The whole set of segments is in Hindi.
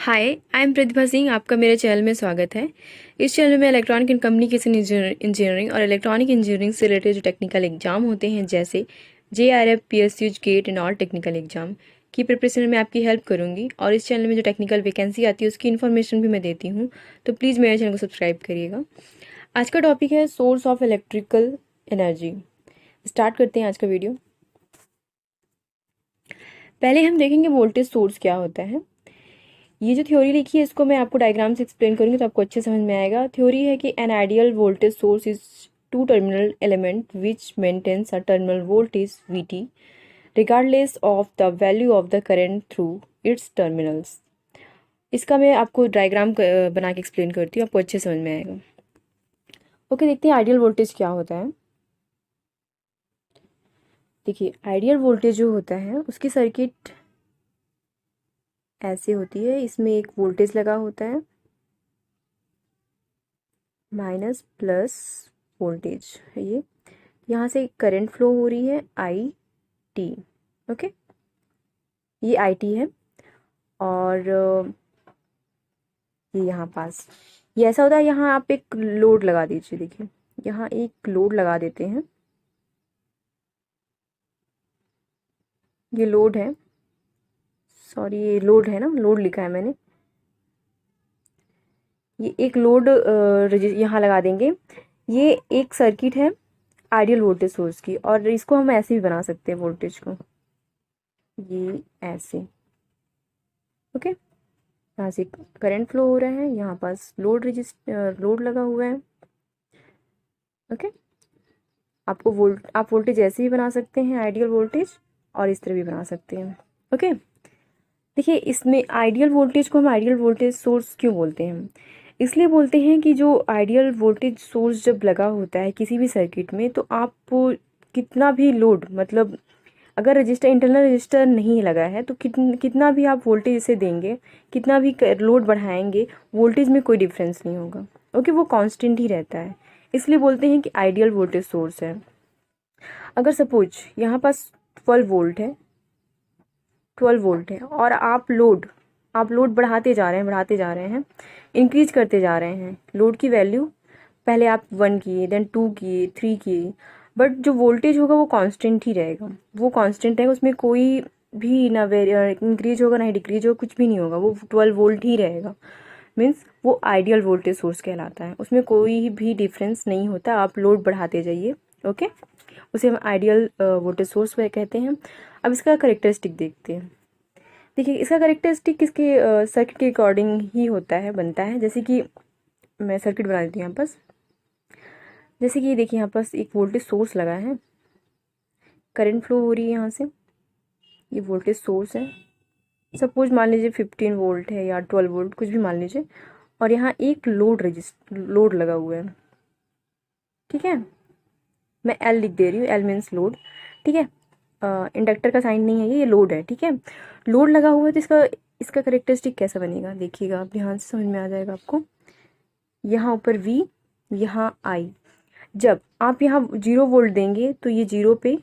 Hi, I am Pratibha Singh. आपका मेरे चैनल में स्वागत है। इस चैनल में इलेक्ट्रॉनिक एंड कम्युनिकेशन इंजीनियरिंग और इलेक्ट्रॉनिक इंजीनियरिंग से रिलेटेड जो टेक्निकल एग्जाम होते हैं जैसे JRF, PSU, GATE and all technical exam की प्रिपरेशन में आपकी हेल्प करूंगी। और इस चैनल में जो टेक्निकल वैकेंसी आती है उसकी इन्फॉर्मेशन भी मैं देती हूँ, तो प्लीज़ मेरे चैनल को सब्सक्राइब करिएगा। आज का टॉपिक है source of electrical energy. Start करते हैं आज का वीडियो। पहले हम देखेंगे वोल्टेज सोर्स क्या होता है। ये जो थ्योरी लिखी है इसको मैं आपको डायग्राम से एक्सप्लेन करूंगी तो आपको अच्छे समझ में आएगा। थ्योरी है कि an ideal voltage source is two terminal element which maintains a terminal voltage VT regardless of the value of the current through its terminals. इसका मैं आपको डायग्राम बना के एक्सप्लेन करती हूँ, आपको अच्छे समझ में आएगा। ओके, देखते हैं आइडियल वोल्टेज क्या होता है। देखिए, आइडियल वोल्टेज जो होता है उसकी सर्किट ऐसे होती है। इसमें एक वोल्टेज लगा होता है, माइनस प्लस वोल्टेज है ये। यहाँ से करंट फ्लो हो रही है IT। ओके, ये IT है। और ये यहाँ पास ये ऐसा होता है। यहाँ आप एक लोड लगा दीजिए। देखिए, यहाँ एक लोड लगा देते हैं। ये लोड है, सॉरी ये लोड है ना, लोड लिखा है मैंने। ये एक लोड यहाँ लगा देंगे। ये एक सर्किट है आइडियल वोल्टेज सोर्स की, और इसको हम ऐसे भी बना सकते हैं वोल्टेज को, ये ऐसे। ओके, यहाँ से करंट फ्लो हो रहा है, यहाँ पास लोड लगा हुआ है। ओके, आप वोल्टेज ऐसे भी बना सकते हैं आइडियल वोल्टेज, और इस तरह भी बना सकते हैं। ओके, देखिए इसमें आइडियल वोल्टेज को हम आइडियल वोल्टेज सोर्स क्यों बोलते हैं? इसलिए बोलते हैं कि जो आइडियल वोल्टेज सोर्स जब लगा होता है किसी भी सर्किट में, तो आप कितना भी लोड, मतलब अगर रजिस्टर, इंटरनल रजिस्टर नहीं लगा है तो कितना भी आप वोल्टेज इसे देंगे, कितना भी लोड बढ़ाएंगे, वोल्टेज में कोई डिफरेंस नहीं होगा। ओके, वो कांस्टेंट ही रहता है। इसलिए बोलते हैं कि आइडियल वोल्टेज सोर्स है। अगर सपोज यहाँ पास 12 वोल्ट है और आप लोड बढ़ाते जा रहे हैं, इंक्रीज करते जा रहे हैं लोड की वैल्यू। पहले आप 1 किए, देन 2 किए, 3 किए, बट जो वोल्टेज होगा वो कांस्टेंट ही रहेगा। वो कांस्टेंट रहेगा, उसमें कोई भी ना इंक्रीज होगा ना ही डिक्रीज होगा, कुछ भी नहीं होगा, वो 12 वोल्ट ही रहेगा। मीन्स वो आइडियल वोल्टेज सोर्स कहलाता है। उसमें कोई भी डिफरेंस नहीं होता, आप लोड बढ़ाते जाइए। ओके, उसे हम आइडियल वोल्टेज सोर्स कहते हैं। अब इसका करेक्टरिस्टिक देखते हैं। देखिए, इसका करेक्टरिस्टिक किसके सर्किट के अकॉर्डिंग ही होता है, बनता है। जैसे कि मैं सर्किट बना देती हूँ यहाँ पास। जैसे कि देखिए, यहाँ पास एक वोल्टेज सोर्स लगा है, करंट फ्लो हो रही है यहाँ से, ये वोल्टेज सोर्स है। सपोज मान लीजिए 15 वोल्ट है या 12 वोल्ट, कुछ भी मान लीजिए। और यहाँ एक लोड लगा हुआ है। ठीक है, मैं L लिख दे रही हूँ, L मीन्स लोड। ठीक है, इंडक्टर का साइन नहीं है, ये लोड है। ठीक है, लोड लगा हुआ है, तो इसका करेक्टरिस्टिक कैसा बनेगा देखिएगा आप, ध्यान से समझ में आ जाएगा आपको। यहाँ ऊपर V, यहाँ I। जब आप यहाँ 0 वोल्ट देंगे तो ये 0 पे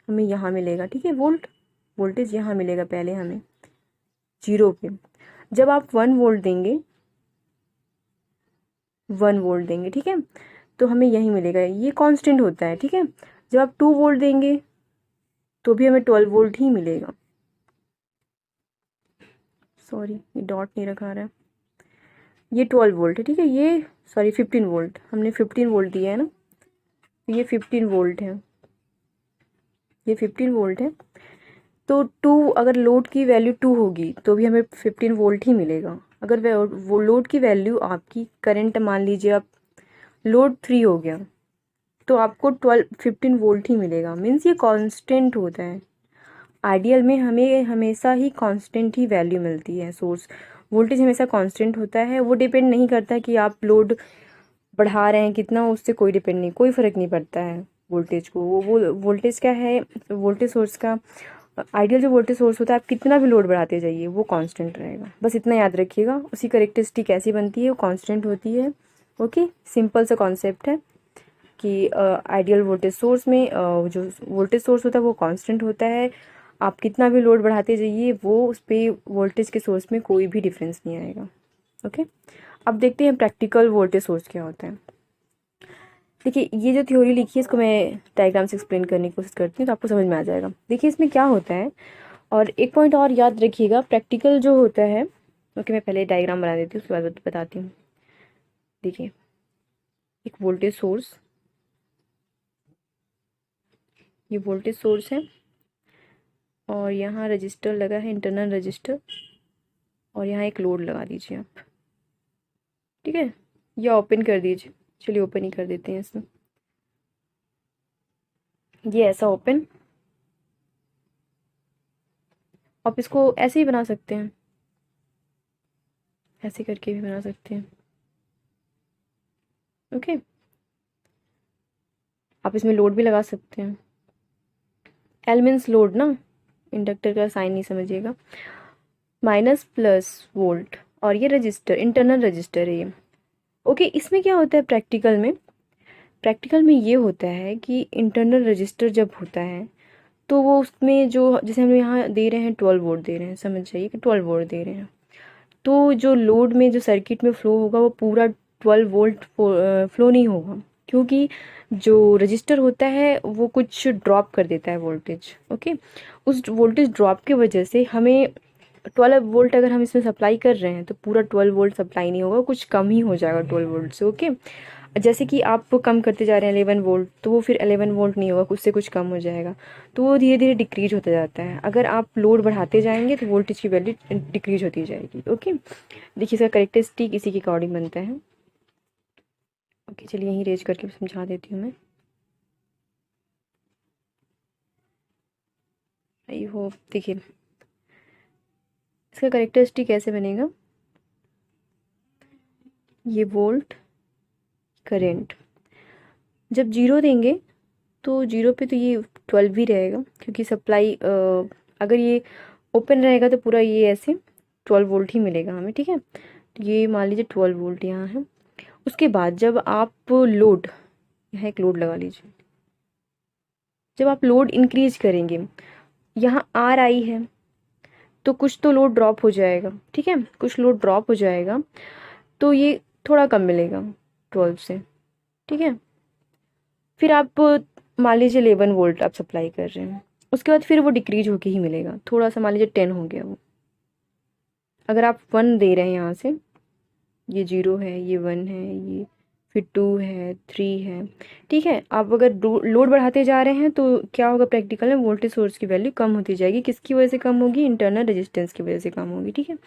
हमें यहाँ मिलेगा। ठीक है, वोल्टेज यहाँ मिलेगा पहले हमें 0 पे। जब आप 1 वोल्ट देंगे, 1 वोल्ट देंगे, ठीक है, तो हमें यही मिलेगा। ये कांस्टेंट होता है। ठीक है, जब आप 2 वोल्ट देंगे तो भी हमें 12 वोल्ट ही मिलेगा। सॉरी, ये डॉट नहीं रखा रहा है, ये 12 वोल्ट है। ठीक है, ये सॉरी 15 वोल्ट, हमने 15 वोल्ट दिया है ना, ये 15 वोल्ट है, ये 15 वोल्ट है। तो 2, अगर लोड की वैल्यू 2 होगी तो भी हमें 15 वोल्ट ही मिलेगा। अगर वो लोड की वैल्यू आपकी करंट, मान लीजिए आप लोड 3 हो गया, तो आपको 15 वोल्ट ही मिलेगा। मीन्स ये कांस्टेंट होता है। आइडियल में हमें हमेशा ही कांस्टेंट ही वैल्यू मिलती है। सोर्स वोल्टेज हमेशा कांस्टेंट होता है। वो डिपेंड नहीं करता कि आप लोड बढ़ा रहे हैं कितना, उससे कोई डिपेंड नहीं, कोई फ़र्क नहीं पड़ता है वोल्टेज को। वो वोल्टेज क्या है, वोल्टेज सोर्स का आइडियल जो वोल्टेज सोर्स होता है, आप कितना भी लोड बढ़ाते जाइए वो कांस्टेंट रहेगा। बस इतना याद रखिएगा। उसकी करेक्टरिस्टिक ऐसी बनती है, वो कांस्टेंट होती है। ओके, सिंपल सा कॉन्सेप्ट है कि आइडियल वोल्टेज सोर्स में जो वोल्टेज सोर्स होता है वो कांस्टेंट होता है। आप कितना भी लोड बढ़ाते जाइए वो उस पर वोल्टेज के सोर्स में कोई भी डिफरेंस नहीं आएगा। ओके, अब देखते हैं प्रैक्टिकल वोल्टेज सोर्स क्या होता है। देखिए ये जो थ्योरी लिखी है इसको मैं डायग्राम से एक्सप्लेन करने की कोशिश करती हूँ तो आपको समझ में आ जाएगा। देखिए इसमें क्या होता है, और एक पॉइंट और याद रखिएगा, प्रैक्टिकल जो होता है, ओके मैं पहले डायग्राम बना देती हूँ उसके बाद बताती हूँ। देखिए एक वोल्टेज सोर्स, ये वोल्टेज सोर्स है और यहाँ रजिस्टर लगा है, इंटरनल रजिस्टर, और यहाँ एक लोड लगा दीजिए आप। ठीक है, या ओपन कर दीजिए, चलिए ओपन ही कर देते हैं इसमें। ये ऐसा ओपन, आप इसको ऐसे ही बना सकते हैं, ऐसे करके भी बना सकते हैं। ओके, आप इसमें लोड भी लगा सकते हैं। एल मीन्स लोड ना, इंडक्टर का साइन नहीं समझिएगा, माइनस प्लस वोल्ट, और ये रजिस्टर इंटरनल रजिस्टर है ये। ओके, इसमें क्या होता है प्रैक्टिकल में, प्रैक्टिकल में ये होता है कि इंटरनल रजिस्टर जब होता है तो वो उसमें जो, जैसे हम यहाँ दे रहे हैं 12 वोल्ट दे रहे हैं, समझ जाइए कि 12 वोल्ट दे रहे हैं, तो जो लोड में जो सर्किट में फ्लो होगा वो पूरा 12 वोल्ट फ्लो नहीं होगा, क्योंकि जो रजिस्टर होता है वो कुछ ड्रॉप कर देता है वोल्टेज। ओके, उस वोल्टेज ड्रॉप की वजह से हमें 12 वोल्ट अगर हम इसमें सप्लाई कर रहे हैं तो पूरा 12 वोल्ट सप्लाई नहीं होगा, कुछ कम ही हो जाएगा 12 वोल्ट से। ओके, जैसे कि आप कम करते जा रहे हैं 11 वोल्ट, तो वो फिर 11 वोल्ट नहीं होगा, उससे कुछ कम हो जाएगा, तो वो धीरे धीरे डिक्रीज होता जाता है। अगर आप लोड बढ़ाते जाएंगे तो वोल्टेज की वैल्यू डिक्रीज होती जाएगी। ओके, देखिए इसका करेक्टरिस्टिक इसी के अकॉर्डिंग बनता है। ओके, चलिए यहीं रेज करके समझा देती हूँ मैं। आई होप, देखिए इसका करेक्टरिस्टिक कैसे बनेगा, ये वोल्ट करेंट जब जीरो देंगे तो जीरो पे तो ये 12 ही रहेगा, क्योंकि सप्लाई अगर ये ओपन रहेगा तो पूरा ये ऐसे 12 वोल्ट ही मिलेगा हमें। ठीक है, तो ये मान लीजिए 12 वोल्ट यहाँ है। उसके बाद जब आप लोड, यहाँ एक लोड लगा लीजिए, जब आप लोड इंक्रीज करेंगे, यहाँ आर आई है तो कुछ तो लोड ड्रॉप हो जाएगा। ठीक है, कुछ लोड ड्रॉप हो जाएगा तो ये थोड़ा कम मिलेगा 12 से। ठीक है, फिर आप मान लीजिए 11 वोल्ट आप सप्लाई कर रहे हैं, उसके बाद फिर वो डिक्रीज होके ही मिलेगा थोड़ा सा, मान लीजिए 10 हो गया वो। अगर आप 1 दे रहे हैं यहाँ से, ये 0 है, ये 1 है, ये फिर 2 है, 3 है। ठीक है, आप अगर लोड बढ़ाते जा रहे हैं तो क्या होगा प्रैक्टिकल में, वोल्टेज सोर्स की वैल्यू कम होती जाएगी। किसकी वजह से कम होगी, इंटरनल रेजिस्टेंस की वजह से कम होगी। ठीक है,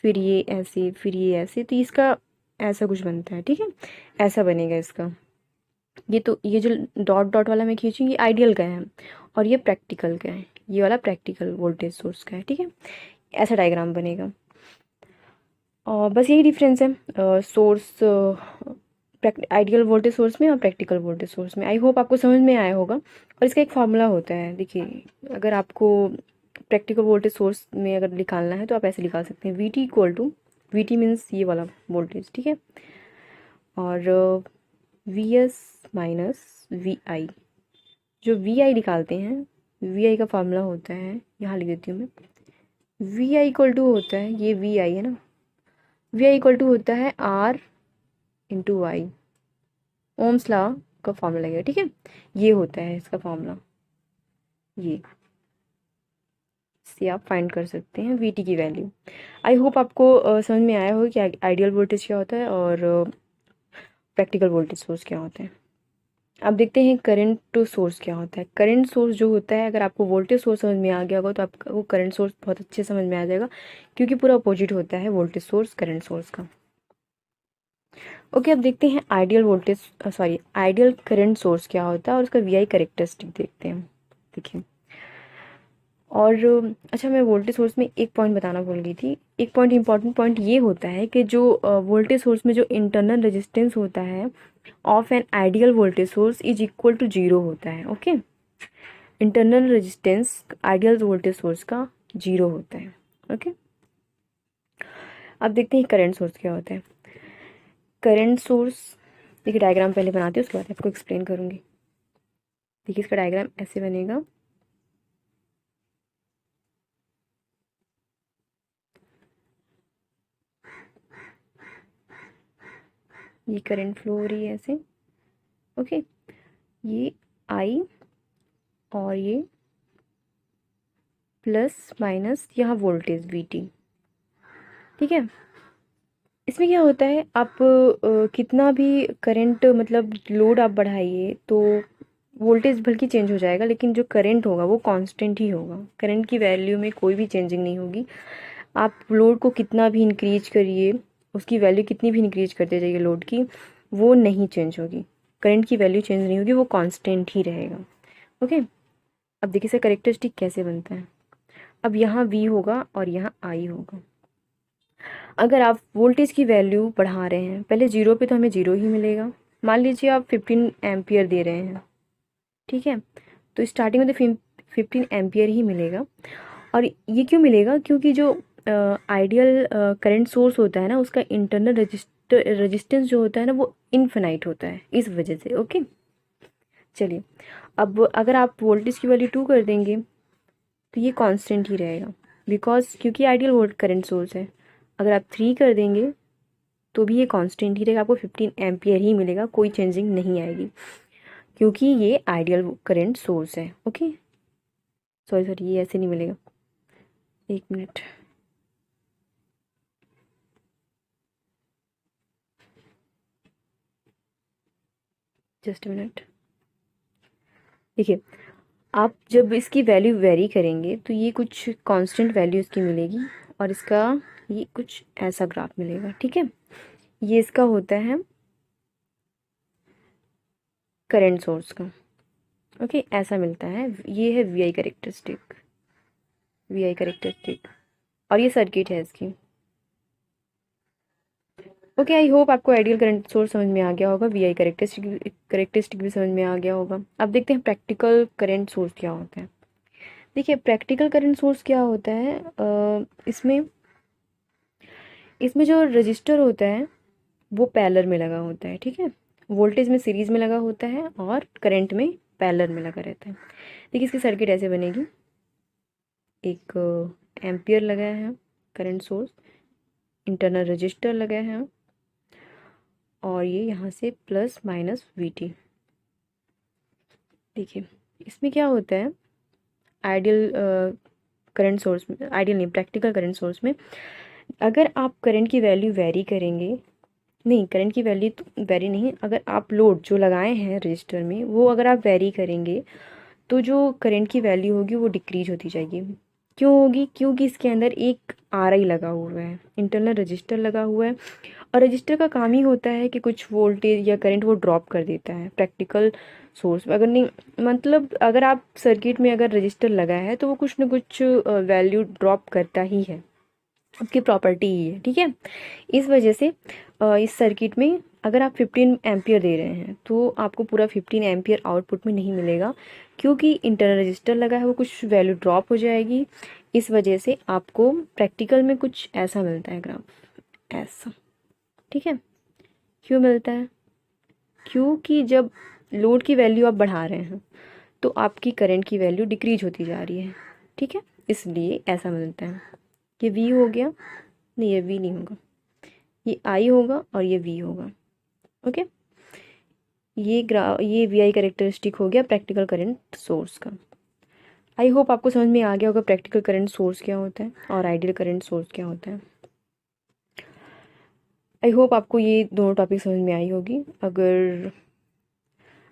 फिर ये ऐसे, फिर ये ऐसे, तो इसका ऐसा कुछ बनता है। ठीक है, ऐसा बनेगा इसका। ये तो ये जो डॉट डॉट वाला मैं खींची, ये आइडियल का है और ये प्रैक्टिकल का है, ये वाला प्रैक्टिकल वोल्टेज सोर्स का है। ठीक है, ऐसा डायग्राम बनेगा और बस यही डिफरेंस है सोर्स, आइडियल वोल्टेज सोर्स में और प्रैक्टिकल वोल्टेज सोर्स में। आई होप आपको समझ में आया होगा। और इसका एक फार्मूला होता है, देखिए अगर आपको प्रैक्टिकल वोल्टेज सोर्स में अगर निकालना है तो आप ऐसे निकाल सकते हैं, V T equal to, V T means ये वाला वोल्टेज। ठीक है, और V S minus V I, जो वी आई निकालते हैं, वी आई का फार्मूला होता है, यहाँ लिख देती हूँ मैं, वी आई इक्वल टू होता है, ये वी आई है ना, वी आई इक्वल टू होता है R into Y, Ohm's law का फॉर्मूला है। ठीक है, ये होता है इसका फॉर्मूला, ये से आप फाइंड कर सकते हैं वी टी की वैल्यू। आई होप आपको समझ में आया हो कि आइडियल वोल्टेज क्या होता है और प्रैक्टिकल वोल्टेज सोर्स क्या होता है। अब देखते हैं करंट सोर्स क्या होता है। करंट सोर्स जो होता है, अगर आपको वोल्टेज सोर्स समझ में आ गया होगा तो आपको करंट सोर्स बहुत अच्छे समझ में आ जाएगा, क्योंकि पूरा अपोजिट होता है वोल्टेज सोर्स करंट सोर्स का। ओके, अब देखते हैं ideal voltage, sorry ideal current source क्या होता है और उसका वी आई करेक्टरिस्टिक देखते हैं। देखिए, और अच्छा मैं वोल्टेज सोर्स में एक पॉइंट बताना भूल गई थी। एक पॉइंट, इंपॉर्टेंट पॉइंट ये होता है कि जो वोल्टेज सोर्स में जो इंटरनल रेजिस्टेंस होता है of an ideal voltage source is equal to 0 होता है। Okay, internal resistance ideal voltage source का 0 होता है। ओके, अब देखते हैं करंट सोर्स क्या होता है। करंट सोर्स, देखिए डायग्राम पहले बनाते हैं उसके बाद आपको एक्सप्लेन करूँगी। देखिए इसका डायग्राम ऐसे बनेगा, ये करंट फ्लो हो रही है ऐसे, ओके। ये आई और ये प्लस माइनस यहाँ वोल्टेज वी टी, ठीक है। इसमें क्या होता है, आप कितना भी करंट मतलब लोड आप बढ़ाइए तो वोल्टेज बल्कि चेंज हो जाएगा, लेकिन जो करंट होगा वो कांस्टेंट ही होगा। करंट की वैल्यू में कोई भी चेंजिंग नहीं होगी। आप लोड को कितना भी इंक्रीज करिए, उसकी वैल्यू कितनी भी इंक्रीज करते जाइए लोड की, वो नहीं चेंज होगी। करंट की वैल्यू चेंज नहीं होगी, वो कांस्टेंट ही रहेगा, ओके। अब देखिए इसका कैरेक्टरिस्टिक कैसे बनता है। अब यहाँ वी होगा और यहाँ आई होगा। अगर आप वोल्टेज की वैल्यू बढ़ा रहे हैं, पहले जीरो पे तो हमें जीरो ही मिलेगा। मान लीजिए आप 15 एम्पियर दे रहे हैं, ठीक है, तो स्टार्टिंग में तो 15 एम्पियर ही मिलेगा। और ये क्यों मिलेगा, क्योंकि जो आइडियल करंट सोर्स होता है ना, उसका इंटरनल रेजिस्टेंस जो होता है ना वो इनफिनाइट होता है, इस वजह से, ओके। चलिए, अब अगर आप वोल्टेज की वैल्यू 2 कर देंगे तो ये कांस्टेंट ही रहेगा, बिकॉज क्योंकि आइडियल वोल्ट करंट सोर्स है। अगर आप 3 कर देंगे तो भी ये कांस्टेंट ही रहेगा, आपको 15 एम्पियर ही मिलेगा, कोई चेंजिंग नहीं आएगी, क्योंकि ये आइडियल करंट सोर्स है, ओके। सॉरी सॉरी, ये ऐसे नहीं मिलेगा, एक मिनट। Just minute. देखिए, आप जब इसकी वैल्यू वेरी करेंगे तो ये कुछ कांस्टेंट वैल्यू इसकी मिलेगी, और इसका ये कुछ ऐसा ग्राफ मिलेगा, ठीक है। ये इसका होता है करंट सोर्स का, ओके, ऐसा मिलता है। ये है V I characteristic, V I characteristic, और ये सर्किट है इसकी, ओके। आई होप आपको आइडियल करंट सोर्स समझ में आ गया होगा, वी आई करेक्टरिस्टिक भी समझ में आ गया होगा। अब देखते हैं प्रैक्टिकल करंट सोर्स क्या होता है। देखिए, प्रैक्टिकल करंट सोर्स क्या होता है, इसमें इसमें जो रजिस्टर होता है वो पैरेलल में लगा होता है, ठीक है। वोल्टेज में सीरीज में लगा होता है और करंट में पैरेलल में लगा रहता है। देखिए इसकी सर्किट ऐसे बनेगी, एक एम्पियर लगाया है करंट सोर्स, इंटरनल रजिस्टर लगाया है, और ये यहाँ से प्लस माइनस वी टी। देखिए इसमें क्या होता है, आइडियल करंट सोर्स में, आइडियल नहीं, प्रैक्टिकल करंट सोर्स में अगर आप करंट की वैल्यू वेरी करेंगे, नहीं करंट की वैल्यू तो वेरी नहीं, अगर आप लोड जो लगाए हैं रजिस्टर में वो अगर आप वेरी करेंगे तो जो करंट की वैल्यू होगी वो डिक्रीज होती जाएगी। क्यों होगी, क्योंकि इसके अंदर एक आर आई लगा हुआ है, इंटरनल रजिस्टर लगा हुआ है, और रजिस्टर का काम ही होता है कि कुछ वोल्टेज या करंट वो ड्रॉप कर देता है। प्रैक्टिकल सोर्स में अगर नहीं, मतलब अगर आप सर्किट में अगर रजिस्टर लगा है तो वो कुछ ना कुछ वैल्यू ड्रॉप करता ही है, उसकी प्रॉपर्टी ही है, ठीक है। इस वजह से इस सर्किट में अगर आप 15 एम्पियर दे रहे हैं तो आपको पूरा 15 एम्पियर आउटपुट में नहीं मिलेगा, क्योंकि इंटरनल रजिस्टर लगा है, वो कुछ वैल्यू ड्रॉप हो जाएगी। इस वजह से आपको प्रैक्टिकल में कुछ ऐसा मिलता है ग्राफ, ऐसा, ठीक है। क्यों मिलता है, क्योंकि जब लोड की वैल्यू आप बढ़ा रहे हैं तो आपकी करंट की वैल्यू डिक्रीज होती जा रही है, ठीक है, इसलिए ऐसा मिलता है। ये वी हो गया, नहीं ये वी नहीं होगा, ये आई होगा और ये वी होगा, ओके। ये वी आई करेक्टरिस्टिक हो गया प्रैक्टिकल करंट सोर्स का। आई होप आपको समझ में आ गया होगा प्रैक्टिकल करंट सोर्स क्या होता है और आइडियल करंट सोर्स क्या होता है। आई होप आपको ये दोनों टॉपिक समझ में आई होगी। अगर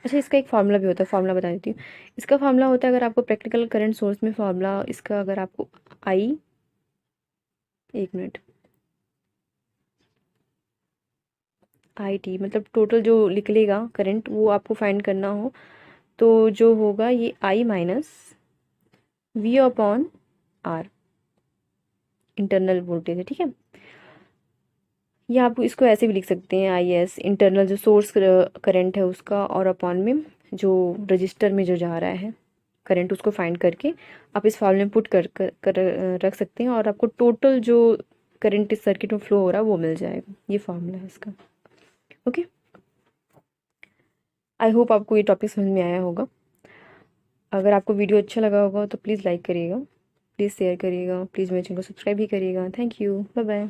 अच्छा, इसका एक फार्मूला भी होता है, फार्मूला बता देती हूँ। इसका फार्मूला होता है, अगर आपको प्रैक्टिकल करंट सोर्स में फार्मूला इसका, अगर आपको आई, एक मिनट, आई टी मतलब टोटल जो निकलेगा करंट वो आपको फाइंड करना हो तो जो होगा ये I minus V upon R, internal voltage है, ठीक है। या आप इसको ऐसे भी लिख सकते हैं, आई एस इंटरनल जो सोर्स करंट है उसका, और अपॉन में जो रजिस्टर में जो जा रहा है करंट उसको फाइंड करके आप इस फार्मूले में पुट कर रख सकते हैं, और आपको टोटल जो करंट इस सर्किट में फ्लो हो रहा है वो मिल जाएगा। ये फार्मूला है इसका, ओके। आई होप आपको ये टॉपिक समझ में आया होगा। अगर आपको वीडियो अच्छा लगा होगा तो प्लीज़ लाइक करिएगा, प्लीज़ शेयर करिएगा, प्लीज़ मेरे चैनल को सब्सक्राइब भी करिएगा। Thank you, bye bye.